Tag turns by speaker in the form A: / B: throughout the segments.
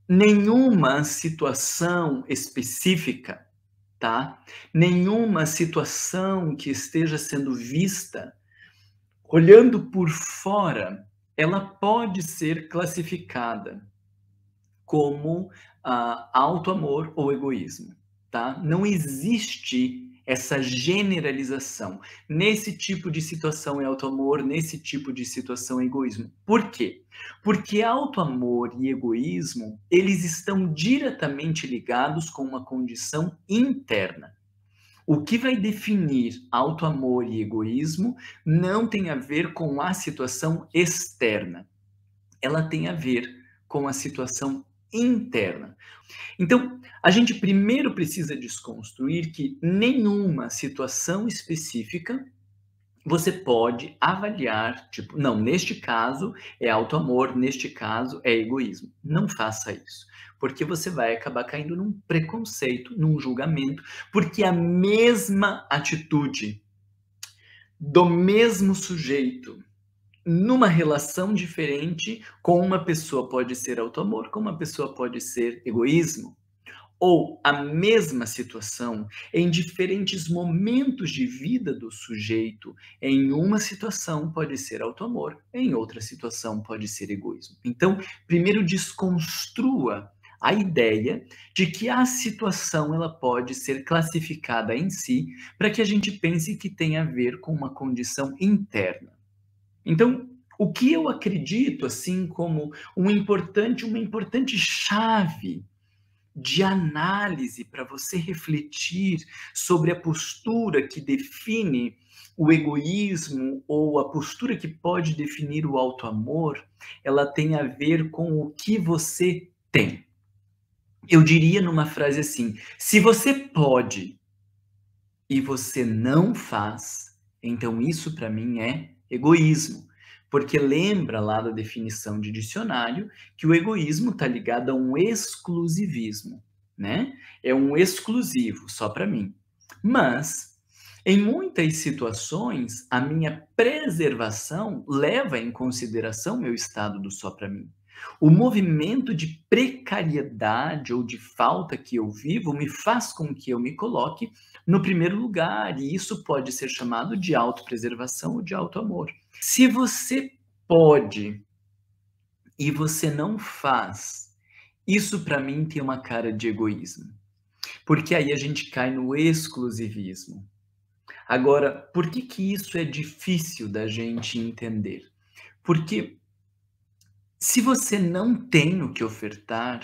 A: nenhuma situação específica, tá? Nenhuma situação que esteja sendo vista, olhando por fora, ela pode ser classificada como auto-amor ou egoísmo, tá? Não existe essa generalização. Nesse tipo de situação é auto-amor, nesse tipo de situação é egoísmo. Por quê? Porque auto-amor e egoísmo, eles estão diretamente ligados com uma condição interna. O que vai definir auto-amor e egoísmo não tem a ver com a situação externa. Ela tem a ver com a situação interna. Então, a gente primeiro precisa desconstruir que nenhuma situação específica você pode avaliar, tipo, não, neste caso é auto-amor, neste caso é egoísmo. Não faça isso, porque você vai acabar caindo num preconceito, num julgamento, porque a mesma atitude do mesmo sujeito numa relação diferente, com uma pessoa pode ser auto-amor, com uma pessoa pode ser egoísmo. Ou a mesma situação em diferentes momentos de vida do sujeito. Em uma situação pode ser auto-amor, em outra situação pode ser egoísmo. Então, primeiro desconstrua a ideia de que a situação ela pode ser classificada em si, para que a gente pense que tem a ver com uma condição interna. Então, o que eu acredito assim como uma importante chave de análise para você refletir sobre a postura que define o egoísmo ou a postura que pode definir o auto-amor, ela tem a ver com o que você tem. Eu diria numa frase assim: se você pode e você não faz, então isso para mim é egoísmo. Porque lembra lá da definição de dicionário que o egoísmo está ligado a um exclusivismo, né? É um exclusivo, só para mim. Mas, em muitas situações, a minha preservação leva em consideração meu estado do só para mim. O movimento de precariedade ou de falta que eu vivo me faz com que eu me coloque no primeiro lugar, e isso pode ser chamado de autopreservação ou de autoamor. Se você pode e você não faz, isso para mim tem uma cara de egoísmo, porque aí a gente cai no exclusivismo. Agora, por que que isso é difícil da gente entender? Porque se você não tem o que ofertar,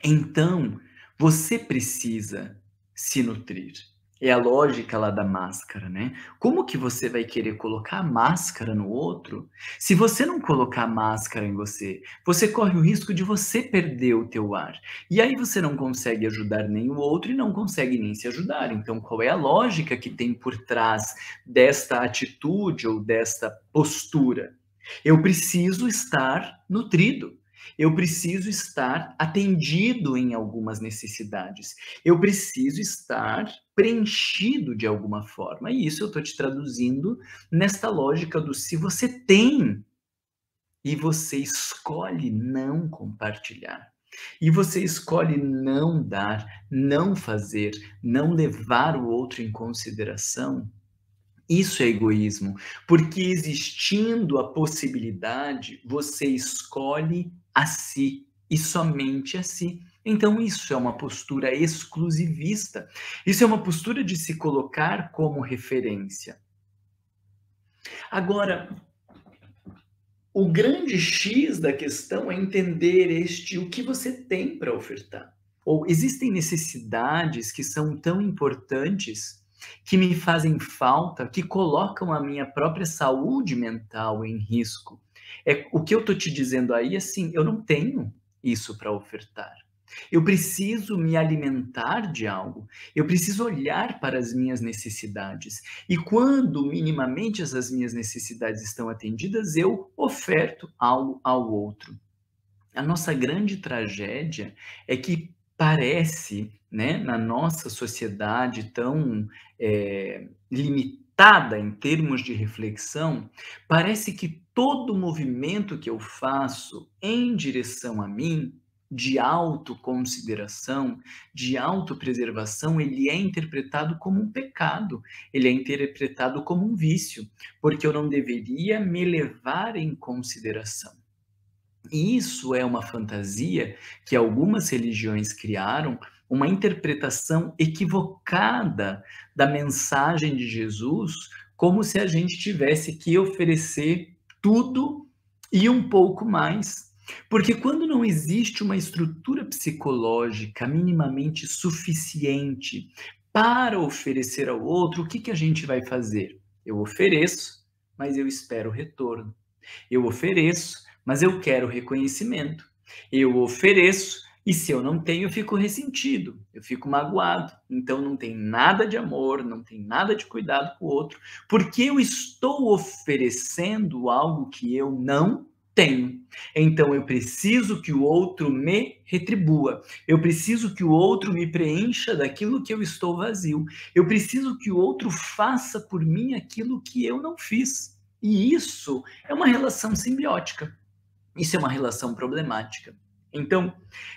A: então você precisa se nutrir. É a lógica lá da máscara, né? Como que você vai querer colocar a máscara no outro se você não colocar a máscara em você? Você corre o risco de você perder o teu ar. E aí você não consegue ajudar nem o outro e não consegue nem se ajudar. Então, qual é a lógica que tem por trás desta atitude ou desta postura? Eu preciso estar nutrido. Eu preciso estar atendido em algumas necessidades. Eu preciso estar preenchido de alguma forma. E isso eu estou te traduzindo nesta lógica do se você tem e você escolhe não compartilhar. E você escolhe não dar, não fazer, não levar o outro em consideração, isso é egoísmo, porque existindo a possibilidade, você escolhe a si e somente a si. Então, isso é uma postura exclusivista. Isso é uma postura de se colocar como referência. Agora, o grande X da questão é entender o que você tem para ofertar. Ou existem necessidades que são tão importantes que me fazem falta, que colocam a minha própria saúde mental em risco. O que eu estou te dizendo aí, assim, eu não tenho isso para ofertar. Eu preciso me alimentar de algo. Eu preciso olhar para as minhas necessidades. E quando minimamente essas minhas necessidades estão atendidas, eu oferto algo ao outro. A nossa grande tragédia é que parece, né, na nossa sociedade tão limitada em termos de reflexão, parece que todo movimento que eu faço em direção a mim de autoconsideração, de autopreservação, ele é interpretado como um pecado, ele é interpretado como um vício, porque eu não deveria me levar em consideração. E isso é uma fantasia que algumas religiões criaram, uma interpretação equivocada da mensagem de Jesus, como se a gente tivesse que oferecer tudo e um pouco mais. Porque quando não existe uma estrutura psicológica minimamente suficiente para oferecer ao outro, o que que a gente vai fazer? Eu ofereço, mas eu espero retorno. Eu ofereço, mas eu quero reconhecimento. Eu ofereço, e se eu não tenho, eu fico ressentido, eu fico magoado. Então não tem nada de amor, não tem nada de cuidado com o outro, porque eu estou oferecendo algo que eu não tenho. Então eu preciso que o outro me retribua. Eu preciso que o outro me preencha daquilo que eu estou vazio. Eu preciso que o outro faça por mim aquilo que eu não fiz. E isso é uma relação simbiótica. Isso é uma relação problemática. Então,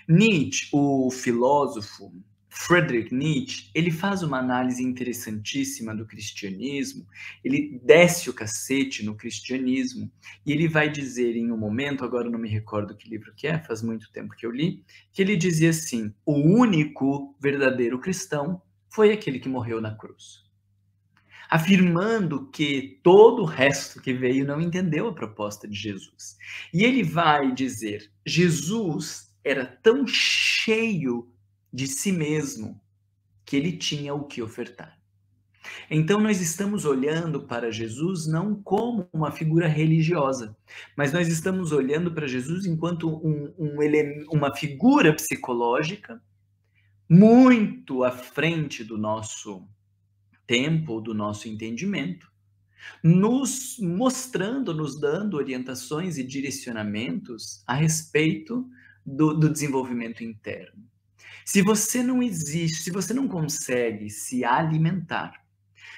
A: Nietzsche, o filósofo Friedrich Nietzsche, ele faz uma análise interessantíssima do cristianismo, ele desce o cacete no cristianismo, e ele vai dizer em um momento, agora eu não me recordo que livro que é, faz muito tempo que eu li, que ele dizia assim: o único verdadeiro cristão foi aquele que morreu na cruz, afirmando que todo o resto que veio não entendeu a proposta de Jesus. E ele vai dizer: Jesus era tão cheio de si mesmo que ele tinha o que ofertar. Então nós estamos olhando para Jesus não como uma figura religiosa, mas nós estamos olhando para Jesus enquanto uma figura psicológica muito à frente do nosso tempo, do nosso entendimento, nos mostrando, nos dando orientações e direcionamentos a respeito do desenvolvimento interno. Se você não existe, se você não consegue se alimentar,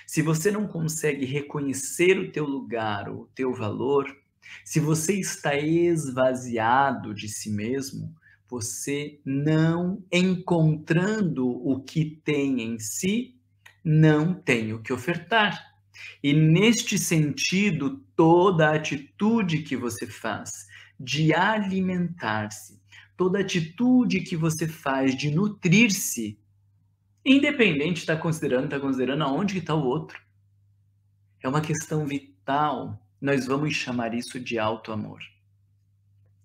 A: se você não consegue reconhecer o teu lugar, o teu valor, se você está esvaziado de si mesmo, você não encontrando o que tem em si, não tem o que ofertar. E neste sentido, toda atitude que você faz de alimentar-se, toda atitude que você faz de nutrir-se, independente de está considerando aonde está o outro, é uma questão vital. Nós vamos chamar isso de auto-amor.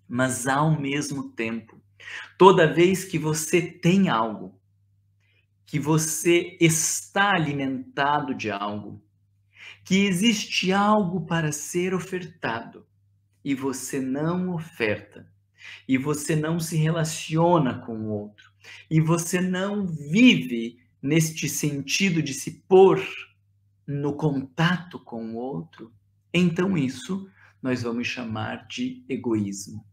A: Mas ao mesmo tempo, toda vez que você tem algo, que você está alimentado de algo, que existe algo para ser ofertado e você não oferta, e você não se relaciona com o outro, e você não vive neste sentido de se pôr no contato com o outro, então isso nós vamos chamar de egoísmo.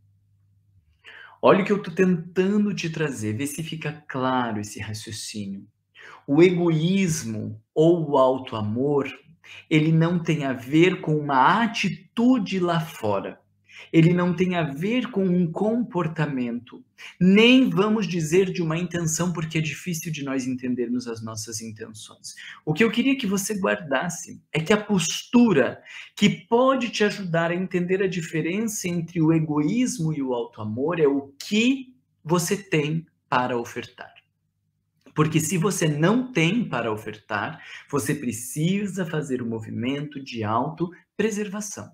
A: Olha o que eu estou tentando te trazer, vê se fica claro esse raciocínio. O egoísmo ou o auto-amor, ele não tem a ver com uma atitude lá fora. Ele não tem a ver com um comportamento. Nem vamos dizer de uma intenção, porque é difícil de nós entendermos as nossas intenções. O que eu queria que você guardasse é que a postura que pode te ajudar a entender a diferença entre o egoísmo e o auto-amor é o que você tem para ofertar. Porque se você não tem para ofertar, você precisa fazer um movimento de autopreservação.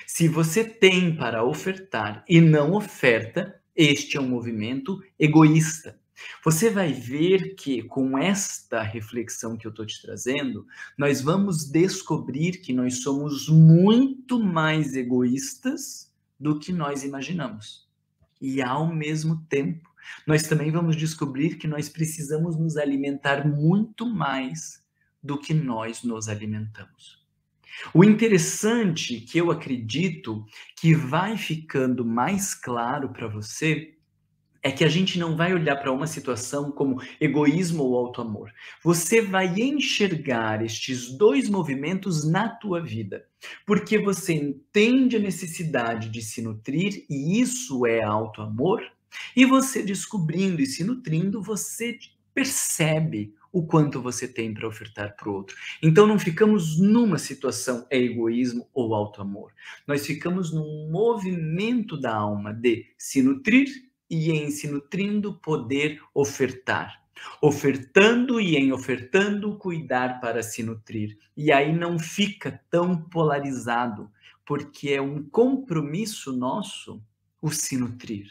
A: Se você tem para ofertar e não oferta, este é um movimento egoísta. Você vai ver que, com esta reflexão que eu estou te trazendo, nós vamos descobrir que nós somos muito mais egoístas do que nós imaginamos. E, ao mesmo tempo, nós também vamos descobrir que nós precisamos nos alimentar muito mais do que nós nos alimentamos. O interessante, que eu acredito que vai ficando mais claro para você, é que a gente não vai olhar para uma situação como egoísmo ou auto-amor. Você vai enxergar estes dois movimentos na tua vida, porque você entende a necessidade de se nutrir, e isso é auto-amor, E você descobrindo e se nutrindo, você percebe o quanto você tem para ofertar para o outro. Então não ficamos numa situação é egoísmo ou auto-amor. Nós ficamos num movimento da alma de se nutrir e em se nutrindo poder ofertar. Ofertando e em ofertando cuidar para se nutrir. E aí não fica tão polarizado, porque é um compromisso nosso o se nutrir.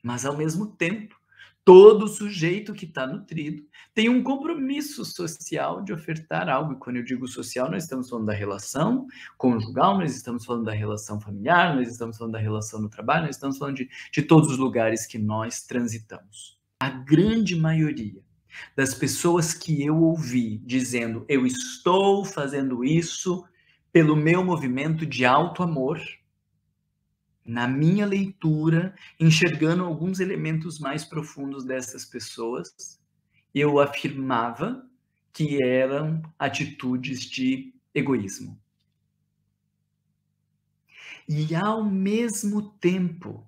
A: Mas, ao mesmo tempo, todo sujeito que está nutrido tem um compromisso social de ofertar algo. E quando eu digo social, nós estamos falando da relação conjugal, nós estamos falando da relação familiar, nós estamos falando da relação no trabalho, nós estamos falando de todos os lugares que nós transitamos. A grande maioria das pessoas que eu ouvi dizendo eu estou fazendo isso pelo meu movimento de auto-amor, na minha leitura, enxergando alguns elementos mais profundos dessas pessoas, eu afirmava que eram atitudes de egoísmo. E, ao mesmo tempo,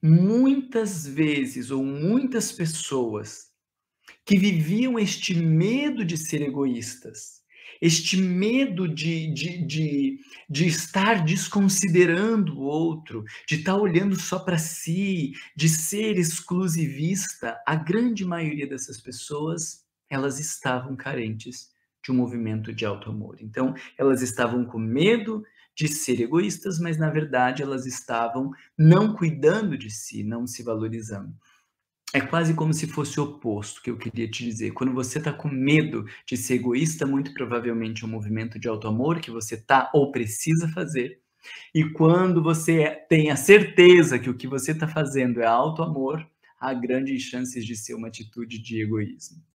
A: muitas vezes ou muitas pessoas que viviam este medo de ser egoístas, este medo de estar desconsiderando o outro, de estar olhando só para si, de ser exclusivista, a grande maioria dessas pessoas, elas estavam carentes de um movimento de auto-amor. Então, elas estavam com medo de ser egoístas, mas na verdade elas estavam não cuidando de si, não se valorizando. É quase como se fosse o oposto que eu queria te dizer. Quando você está com medo de ser egoísta, muito provavelmente é um movimento de auto-amor que você está ou precisa fazer. E quando você tem a certeza que o que você está fazendo é auto-amor, há grandes chances de ser uma atitude de egoísmo.